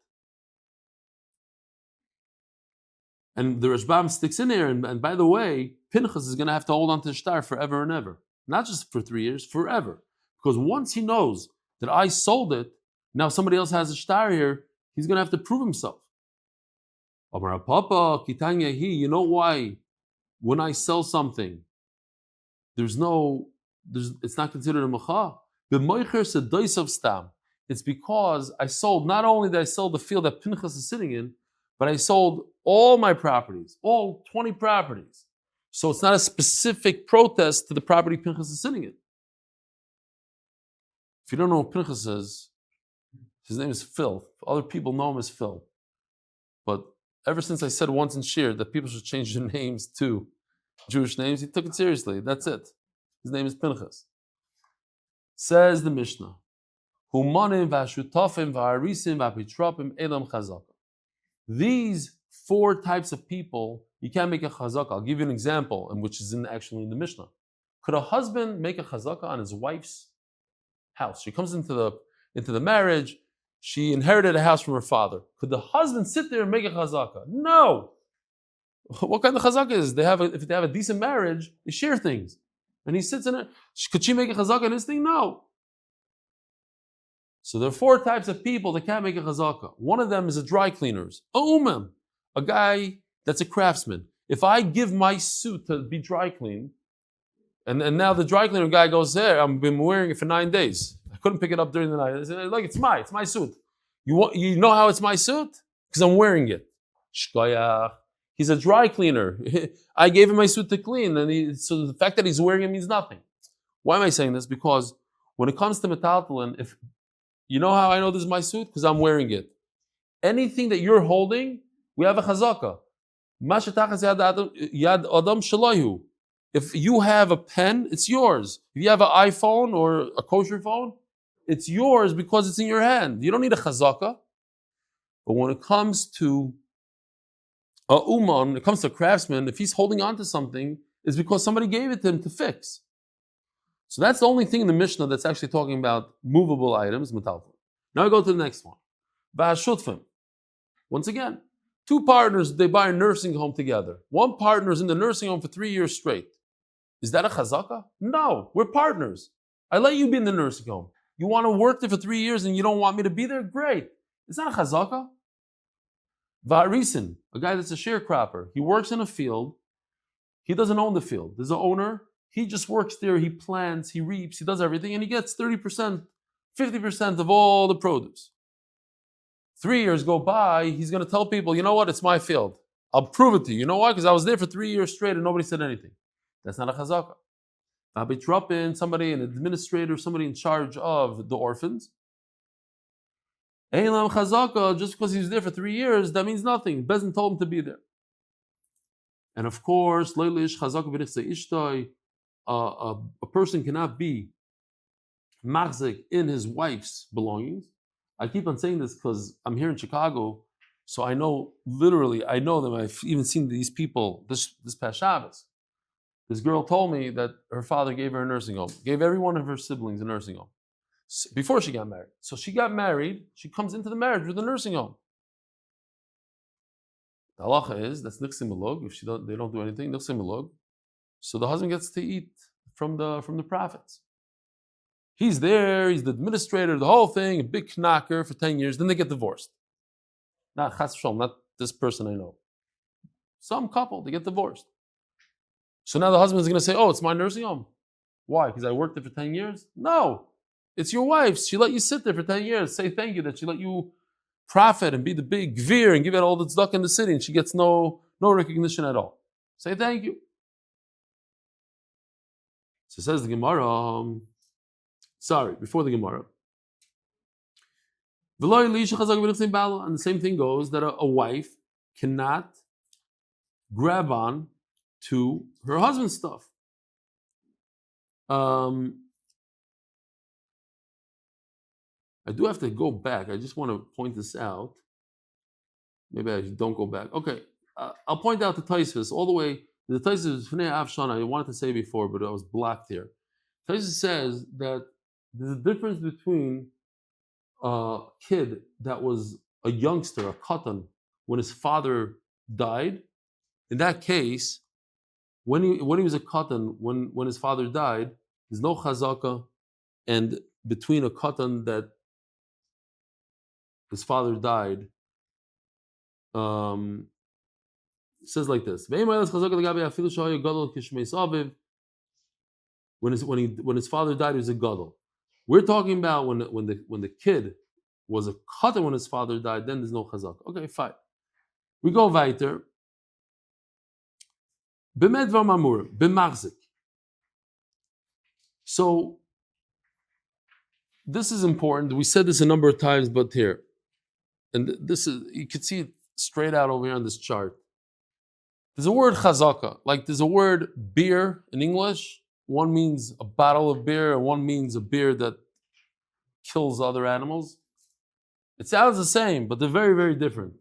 And the Rashbam sticks in there. And by the way, Pinchas is going to have to hold on to the shtar forever and ever. Not just for 3 years, forever. Because once he knows that I sold it, now somebody else has a shtar here, he's going to have to prove himself. Amar Papa, Kitanya, you know why? When I sell something, it's not considered a macha. It's because I sold, not only did I sell the field that Pinchas is sitting in, but I sold all my properties, all 20 properties. So it's not a specific protest to the property Pinchas is sitting in. If you don't know who Pinchas is, his name is Phil. Other people know him as Phil. But ever since I said once in Shir that people should change their names to Jewish names, he took it seriously. That's it. His name is Pinchas. Says the Mishnah, these 4 types of people, you can't make a chazaka. I'll give you an example, and which is actually in the Mishnah. Could a husband make a chazaka on his wife's house? She comes into the marriage. She inherited a house from her father. Could the husband sit there and make a chazaka? No. What kind of chazaka is it? If they have a decent marriage, they share things. And he sits in it. Could she make a chazaka in his thing? No. So there are 4 types of people that can't make a chazaka. One of them is a dry cleaners. A guy that's a craftsman. If I give my suit to be dry cleaned, and now the dry cleaner guy goes there, I've been wearing it for 9 days. I couldn't pick it up during the night. I said, look, it's my suit. You know how it's my suit? Because I'm wearing it. Shkoyach. He's a dry cleaner. I gave him my suit to clean, so the fact that he's wearing it means nothing. Why am I saying this? Because when it comes to metaltalin, if you know how I know this is my suit? Because I'm wearing it. Anything that you're holding, we have a chazaka. If you have a pen, it's yours. If you have an iPhone or a kosher phone, it's yours because it's in your hand. You don't need a chazaka. But when it comes to a uman, when it comes to a craftsman, if he's holding on to something, it's because somebody gave it to him to fix. So that's the only thing in the Mishnah that's actually talking about movable items, metaltalin. Now we go to the next one. V'hashutfim. Once again, 2 partners, they buy a nursing home together. One partner is in the nursing home for 3 years straight. Is that a chazaka? No, we're partners. I let you be in the nursing home. You want to work there for 3 years and you don't want me to be there? Great. It's not a chazaka. Va'arisin, a guy that's a sharecropper. He works in a field. He doesn't own the field. There's an owner. He just works there. He plants, he reaps, he does everything, and he gets 30%, 50% of all the produce. 3 years go by, he's going to tell people, you know what, it's my field. I'll prove it to you. You know why? Because I was there for 3 years straight and nobody said anything. That's not a chazaka. Somebody, an administrator, somebody in charge of the orphans. Chazaka, just because he was there for 3 years, that means nothing. Bezin told him to be there. And of course, a person cannot be machzik in his wife's belongings. I keep on saying this because I'm here in Chicago, so I know them. I've even seen these people this past Shabbos. This girl told me that her father gave her a nursing home, gave every one of her siblings a nursing home before she got married. So she got married, she comes into the marriage with a nursing home. The halacha is that's nixim malog. If they don't do anything, nixim malog. So the husband gets to eat from the profits. He's there, he's the administrator, the whole thing, a big knocker for 10 years. Then they get divorced. Not chas v'shalom, not this person I know. Some couple, they get divorced. So now the husband's going to say, oh, it's my nursing home. Why? Because I worked there for 10 years? No. It's your wife's. She let you sit there for 10 years. Say thank you that she let you profit and be the big gvir and give out all the tzedakah in the city, and she gets no recognition at all. Say thank you. So says the Gemara, before the Gemara. And the same thing goes that a wife cannot grab on to her husband's stuff. I do have to go back. I just want to point this out. Maybe I don't go back. Okay, I'll point out the Taisvis all the way. The Taisvis Fnei Avshana, I wanted to say before, but I was blocked here. Taisvis says that there's a difference between a kid that was a youngster, a katan, when his father died. In that case, when he was a katan, when his father died, there's no chazaka, and between a katan that his father died, it says like this: when his father died, he was a gadol. We're talking about when the kid was a katan when his father died, then there's no chazaka. Okay, fine. We go weiter. B'medvar mamur, b'machzik. So this is important. We said this a number of times, but here, and this is, you can see it straight out over here on this chart. There's a word chazaka, like there's a word beer in English. One means a bottle of beer, and one means a beer that kills other animals. It sounds the same, but they're very, very different.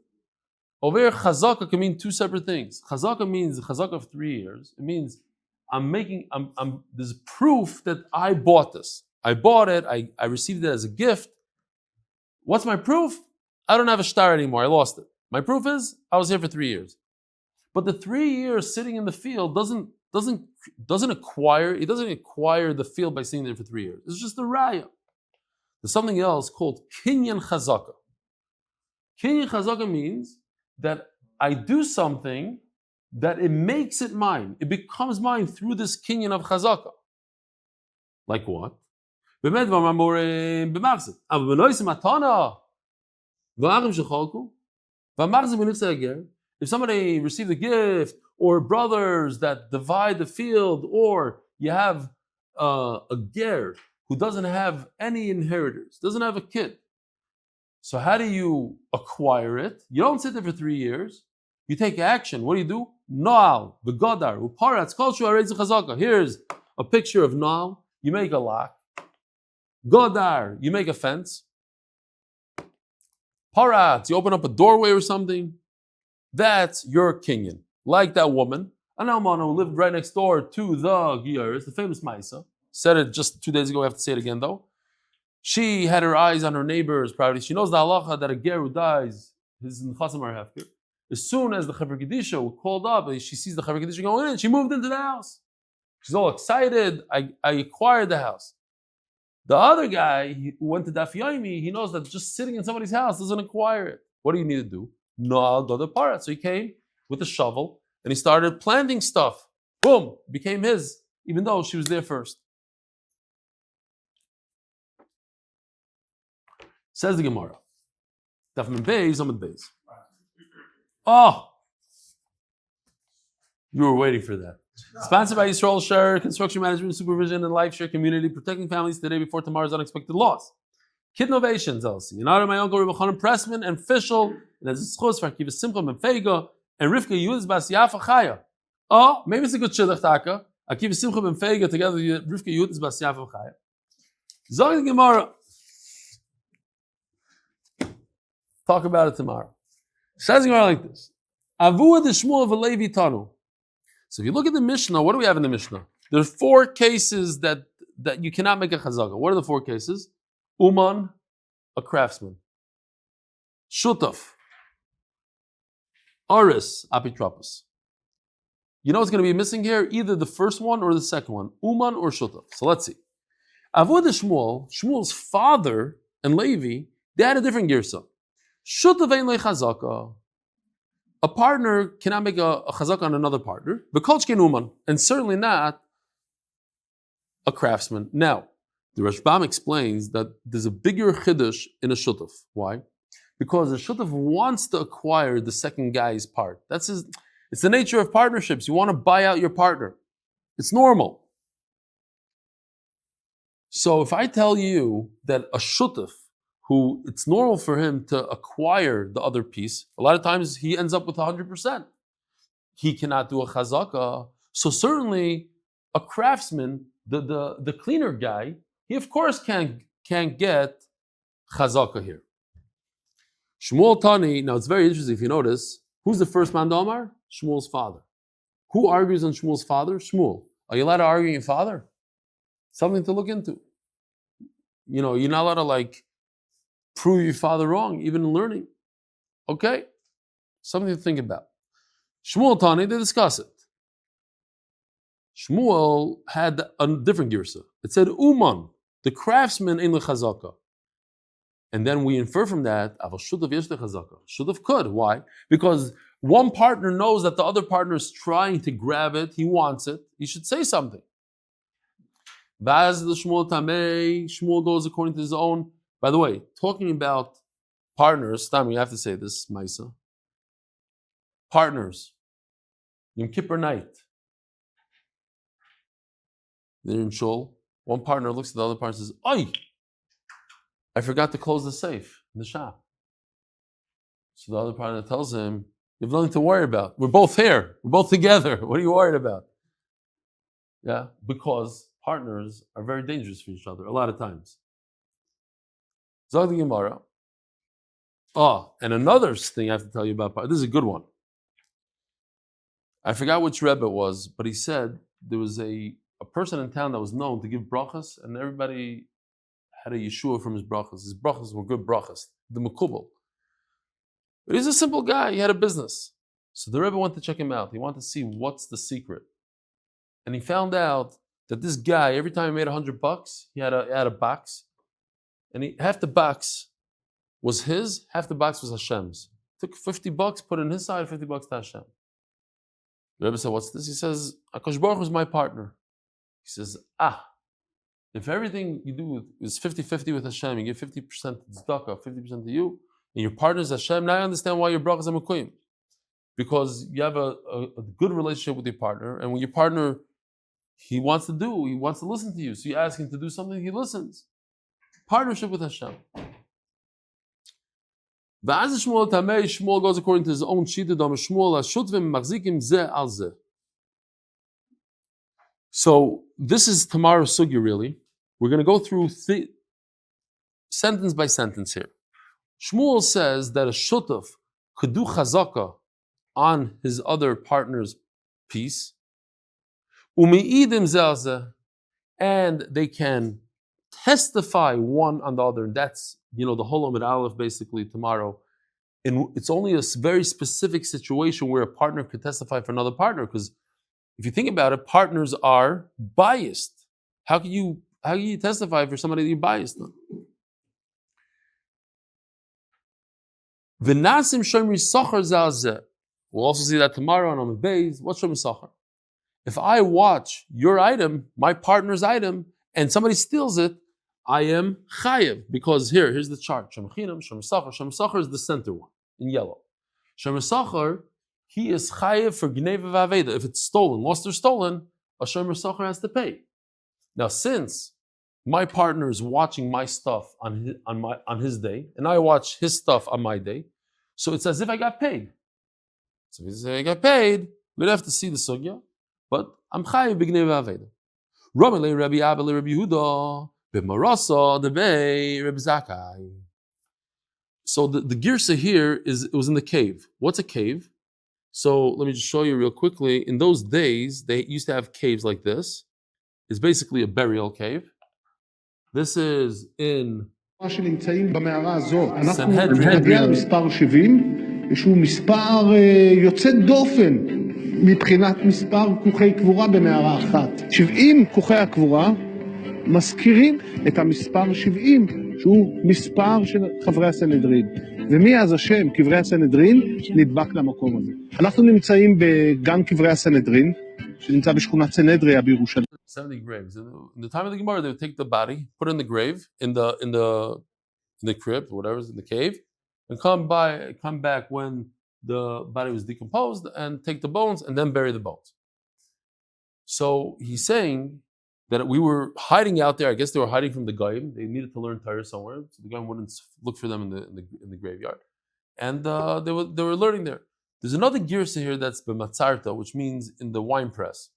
Over here, chazaka can mean two separate things. Chazaka means a chazaka of 3 years. It means there's proof that I bought this. I bought it, I received it as a gift. What's my proof? I don't have a shtar anymore, I lost it. My proof is, I was here for 3 years. But the 3 years sitting in the field doesn't acquire the field by sitting there for 3 years. It's just a raya. There's something else called kinyan chazaka. Kinyan chazaka means that I do something that it makes it mine. It becomes mine through this kinyan of chazaka. Like what? If somebody received a gift, or brothers that divide the field, or you have a ger who doesn't have any inheritors, doesn't have a kid. So how do you acquire it? You don't sit there for 3 years. You take action. What do? Noal, v'godar, uparatz, kol shu arei chazaka. Here's a picture of Noal. You make a lock. Godar, you make a fence. Paratz, you open up a doorway or something. That's your kinyan. Like that woman, an almana who lived right next door to the Giyarus, the famous Maisa. Said it just 2 days ago. I have to say it again though. She had her eyes on her neighbor's property. She knows the halacha that a ger who dies, his nechasim are hefker. As soon as the Chaver Kedisha was called up, and she sees the Chaver Kedisha going in, she moved into the house. She's all excited. I acquired the house. The other guy who went to Daf Yomi, he knows that just sitting in somebody's house doesn't acquire it. What do you need to do? No, I'll go to the parat. So he came with a shovel and he started planting stuff. Boom, became his, even though she was there first. Says the Gemara. Daf Yomi, Amud Beis. Oh, you were waiting for that. Sponsored by Yisrael Share, Construction Management, Supervision, and Life Share Community, protecting families today before tomorrow's unexpected loss. Kidnovations LLC. In honor of my Uncle Reb Elchanan Pressman and Fishel, and as zechus for Akiva Simcha Ben Fayga, and Rivka. Oh, maybe it's a good shidduch taka. Akiva Simcha Ben Fayga together with Rivka Yudis Bas Yafa Chaya. Zog the Gemara. Talk about it tomorrow. Says Gemara like this. Avua de Shmuel v'Levi tanu. So if you look at the Mishnah, what do we have in the Mishnah? There are 4 cases that you cannot make a chazaka. What are the 4 cases? Uman, a craftsman. Shutaf. Aris, apitropos. You know what's going to be missing here? Either the first one or the second one. Uman or Shutaf. So let's see. Avud Shmuel, Shmuel's father and Levi, they had a different girsa. Shutaf ein le chazaka. A partner cannot make a chazaka on another partner. V'kolchken uman. And certainly not a craftsman. Now, the Rashbam explains that there's a bigger chiddush in a shutaf. Why? Because the shutaf wants to acquire the second guy's part. It's the nature of partnerships. You want to buy out your partner. It's normal. So if I tell you that a shutaf, who it's normal for him to acquire the other piece, a lot of times he ends up with 100%. He cannot do a chazaka. So certainly a craftsman, the cleaner guy, he of course can't get chazaka here. Shmuel Tani, now it's very interesting if you notice, who's the first man to Omar? Shmuel's father. Who argues on Shmuel's father? Shmuel. Are you allowed to argue your father? Something to look into. You know, you're not allowed to prove your father wrong, even in learning. Okay? Something to think about. Shmuel Tani, they discuss it. Shmuel had a different girsa. It said, Uman, the craftsman in the chazaka. And then we infer from that, Shutaf could. Why? Because one partner knows that the other partner is trying to grab it, he wants it, he should say something. Vaz the Shmuel Tamei, Shmuel goes according to his own. By the way, talking about partners, Tam, you have to say this, Maisa. Partners, Yom Kippur night. They're in shul. One partner looks at the other partner and says, Oi! I forgot to close the safe in the shop. So the other partner tells him, you have nothing to worry about. We're both here. We're both together. What are you worried about? Yeah, because partners are very dangerous for each other a lot of times. Zog the Gemara. Oh, and another thing I have to tell you about, this is a good one. I forgot which Rebbe it was, but he said there was a person in town that was known to give brachas, and everybody had a Yeshua from his brachas. His brachas were good brachas, the Mekubal. But he's a simple guy, he had a business. So the Rebbe went to check him out. He wanted to see what's the secret. And he found out that this guy, every time he made $100, he had a box. And half the box was his, half the box was Hashem's. Took $50, put it in his side, $50 to Hashem. The Rebbe said, what's this? He says, Akash Baruch Hu is my partner. He says, if everything you do is 50-50 with Hashem, you give 50% to tzedakah, 50% to you, and your partner is Hashem, now I understand why your brachas are mekuyim. Because you have a good relationship with your partner, and when your partner, he wants to listen to you. So you ask him to do something, he listens. Partnership with Hashem. Shmuel goes according to his own shita. So this is tomorrow's sugya, really. We're going to go through sentence by sentence here. Shmuel says that a shutaf could do chazaka on his other partner's piece, and they can testify one on the other. And that's, the whole Amud Aleph basically tomorrow. And it's only a very specific situation where a partner could testify for another partner, because if you think about it, partners are biased. How can you testify for somebody that you're biased on? V'nasim shomri sachar zeh. We'll also see that tomorrow on Amud Beis. What's shomri sachar? If I watch your item, my partner's item, and somebody steals it, I am chayev, because here's the chart. Shomri chinam, shomri sachar. Shomri sachar is the center one in yellow. Shomri sachar, he is chayev for gneva v'aveda. If it's stolen, lost or stolen, a shomri sachar has to pay. Now, since my partner is watching my stuff on his day, and I watch his stuff on my day, so it's as if I got paid. So if you say I got paid, we don't have to see the sugya, but I'm chayiv b'gneva v'aveda. Ramelei Rabbi Abel Rabbi Yehuda b'marasa devei Rabbi Zakkai. So the girsa here it was in the cave. What's a cave? So let me just show you real quickly. In those days, they used to have caves like this. It's basically a burial cave. This is in שנמצאים במערה הזאת. אנחנו סנהדרין. נגיע למספר 70, שהוא מספר יוצא דופן מבחינת מספר כוכי קבורה במערה אחת. 70 כוכי הקבורה מזכירים את המספר 70, שהוא מספר של חברי הסנהדרין. ומאז השם, קברי הסנהדרין, נדבק למקום הזה. אנחנו נמצאים בגן קברי הסנהדרין, שנמצא בשכונת סנהדריה בירושלים. 70 graves. In the time of the Gemara, they would take the body, put it in the grave, in the crypt, whatever's in the cave, and come back when the body was decomposed and take the bones and then bury the bones. So he's saying that we were hiding out there. I guess they were hiding from the Goyim. They needed to learn Torah somewhere, so the Goyim wouldn't look for them in the graveyard, and they were learning there. There's another girsa here that's b'matzarta, which means in the wine press.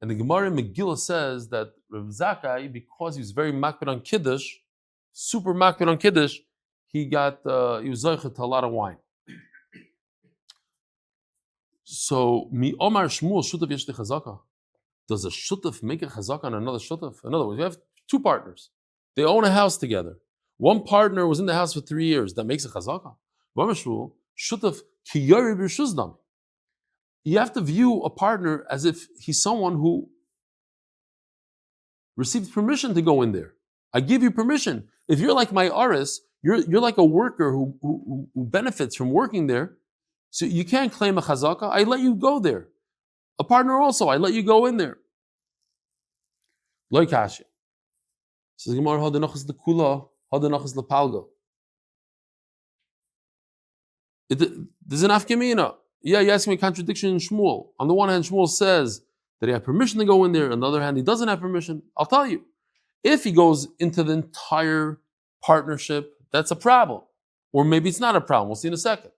And the Gemara in Megillah says that Reb Zakkai, because he was very makbid on Kiddush, super makbid on Kiddush, he was zechus to a lot of wine. So, mi Omar Shmuel shutav yesh chazaka. Does a shutaf make a chazaka on another shutaf? In other words, you have two partners. They own a house together. One partner was in the house for 3 years. That makes a chazaka. Omar Shmuel shutaf ki yori b'shuzdam. You have to view a partner as if he's someone who received permission to go in there. I give you permission. If you're like my artist, you're like a worker who benefits from working there. So you can't claim a chazaka. I let you go there. A partner also, I let you go in there. Lo kashi. Says Gemara, hadanachas lekula, hadanachas lepalga. There's an afkamina. Yeah, you ask me a contradiction in Shmuel. On the one hand, Shmuel says that he had permission to go in there. On the other hand, he doesn't have permission. I'll tell you. If he goes into the entire partnership, that's a problem. Or maybe it's not a problem. We'll see in a second.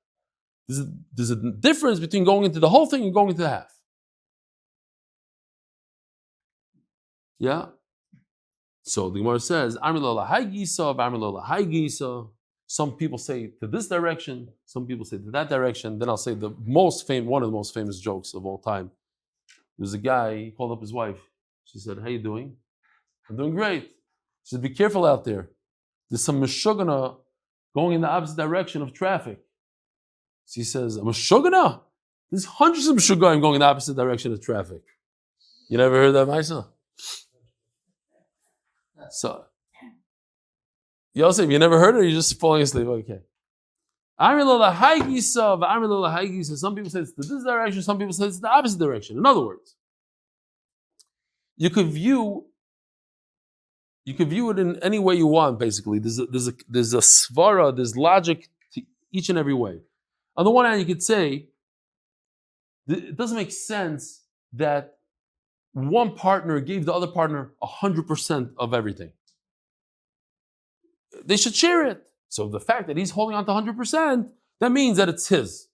There's a difference between going into the whole thing and going into the half. Yeah? So the Gemara says, some people say to this direction, some people say to that direction. Then I'll say one of the most famous jokes of all time. There's a guy, he called up his wife. She said, how you doing? I'm doing great. She said, be careful out there. There's some meshugana going in the opposite direction of traffic. So he says, a meshugana? There's hundreds of meshuganim going in the opposite direction of traffic. You never heard that, Maisa? So, Yosef, you never heard it, or you're just falling asleep? Okay. Some people say it's this direction, some people say it's the opposite direction. In other words, you could view it in any way you want, basically. There's a svara, there's logic to each and every way. On the one hand, you could say, it doesn't make sense that one partner gave the other partner 100% of everything. They should share it. So the fact that he's holding on to 100%, that means that it's his.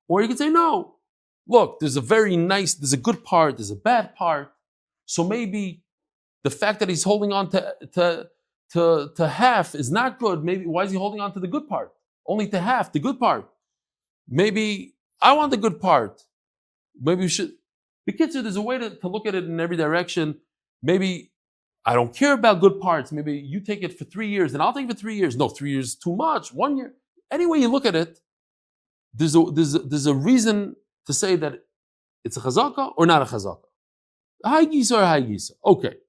Or you could say, no, look, there's a good part, there's a bad part. So maybe the fact that he's holding on to half is not good. Maybe why is he holding on to the good part? Only to half, the good part. Maybe I want the good part. Maybe we should. Because there's a way to look at it in every direction. Maybe I don't care about good parts. Maybe you take it for 3 years and I'll take it for 3 years. No, 3 years is too much. 1 year. Any way you look at it, there's a reason to say that it's a chazaka or not a chazaka. High gisa or high gisa. Okay.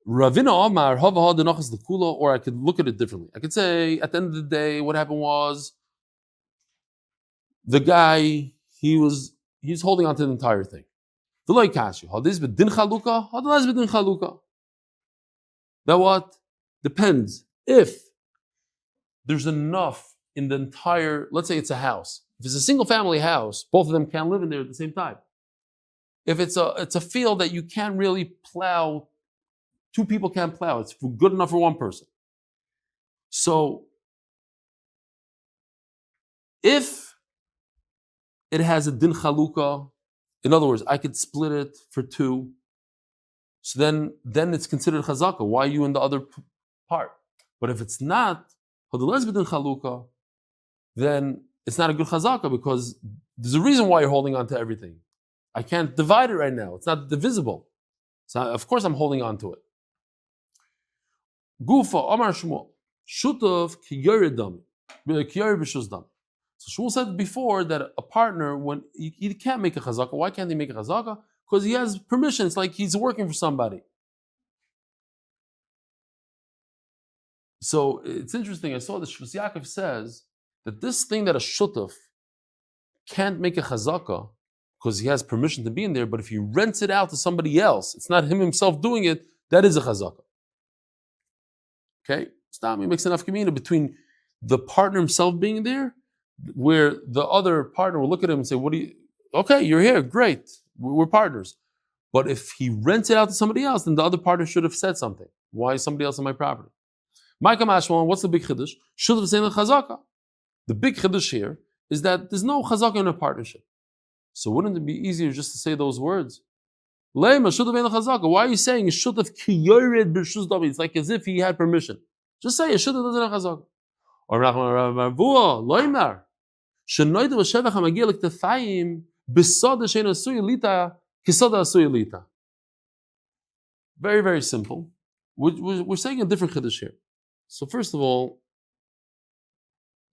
Ravina Omar, or I could look at it differently. I could say, at the end of the day, what happened was the guy, he's holding on to the entire thing. Now what? Depends. If there's enough in the entire, let's say it's a house. If it's a single family house, both of them can't live in there at the same time. If it's a field that you can't really plow, 2 people can't plow, it's good enough for 1 person. So if it has a din chaluka, in other words, I could split it for 2, so then it's considered chazaka. Why are you in the other part? But if it's not, then it's not a good chazaka because there's a reason why you're holding on to everything. I can't divide it right now. It's not divisible. So of course I'm holding on to it. Gufa Amar Shmuel Shutov ki yoredam ki yored b'shus dam. So Shmuel said before that a partner, when he can't make a chazaka. Why can't he make a chazaka? Because he has permission. It's like he's working for somebody. So it's interesting. I saw the Shvus Yaakov says that this thing that a shutuf can't make a chazaka because he has permission to be in there, but if he rents it out to somebody else, it's not him himself doing it, that is a chazaka. Okay? Stop me makes enough community between the partner himself being there, where the other partner will look at him and say, "What do you? Okay, you're here, great, we're partners." But if he rents it out to somebody else, then the other partner should have said something. Why is somebody else on my property? Micah Mashwan, what's the big chiddush? Should have said the chazaka. The big chiddush here is that there's no chazaka in a partnership. So wouldn't it be easier just to say those words? Leima should have been the chazaka. Why are you saying it should have kiyored b'shus davi? It's like as if he had permission. Just say it should have done chazaka. Or Rachman Loimar shenoida v'shevach hamagil l'ktefayim b'sod shein asuy lita kisod asuy lita. Very, very simple. We're saying a different chiddush here. So first of all,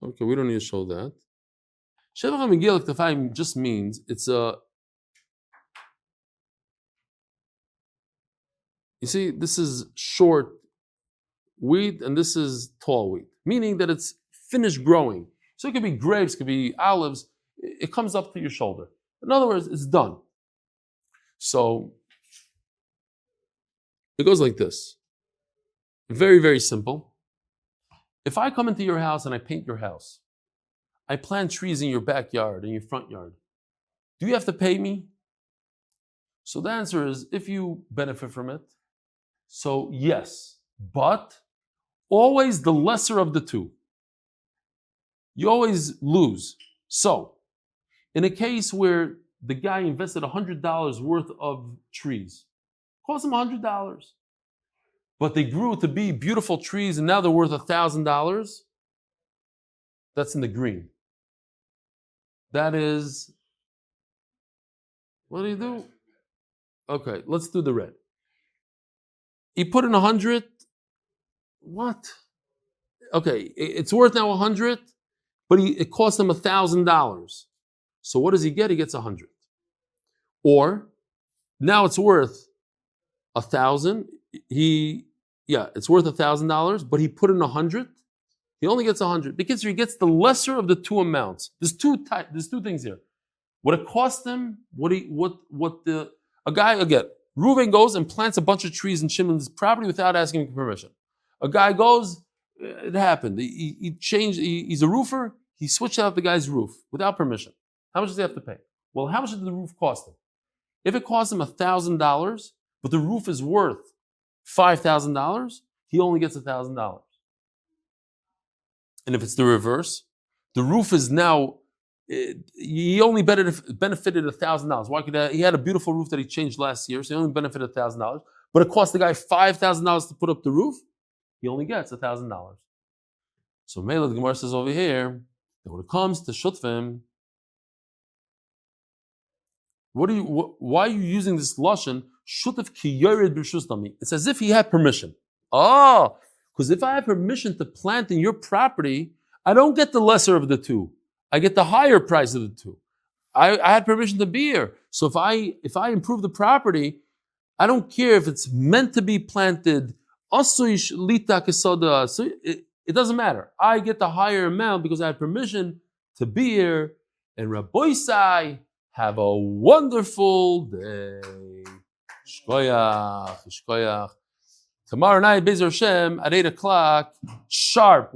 okay, we don't need to show that. Shevach hamagil l'ktefayim just means it's a. You see, this is short wheat and this is tall wheat, meaning that it's finished growing. So it could be grapes, it could be olives. It comes up to your shoulder. In other words, it's done. So it goes like this. Very, very simple. If I come into your house and I paint your house, I plant trees in your backyard, in your front yard, do you have to pay me? So the answer is, if you benefit from it, so yes, but always the lesser of the two. You always lose. So, in a case where the guy invested $100 worth of trees, cost him $100, but they grew to be beautiful trees and now they're worth $1,000, that's in the green. That is, what do you do? Okay, let's do the red. He put in 100. What? Okay, it's worth now 100, but it cost him $1,000. So what does he get? He gets 100. Or now it's worth 1,000. It's worth $1,000, but he put in 100. He only gets 100 because he gets the lesser of the two amounts. There's two things here. What it cost him, a guy again. Reuven goes and plants a bunch of trees in Shimon's property without asking him permission. A guy goes, it happened. He's a roofer, he switched out the guy's roof without permission. How much does he have to pay? Well, how much did the roof cost him? If it cost him $1,000, but the roof is worth $5,000, he only gets $1,000. And if it's the reverse, the roof is now, he only benefited $1,000. Why could he had a beautiful roof that he changed last year, so he only benefited $1,000. But it cost the guy $5,000 to put up the roof. He only gets $1,000. So Mela, the Gemara says over here that when it comes to shutfim, why are you using this lashon shutf ki yored b'shus dami? It's as if he had permission. Because if I have permission to plant in your property, I don't get the lesser of the two. I get the higher price of the two. I had permission to be here. So if I improve the property, I don't care if it's meant to be planted. It doesn't matter. I get the higher amount because I had permission to be here. And Rabboisai, have a wonderful day. Shkoyach. Tomorrow night, Bezer Hashem, at 8 o'clock, sharp.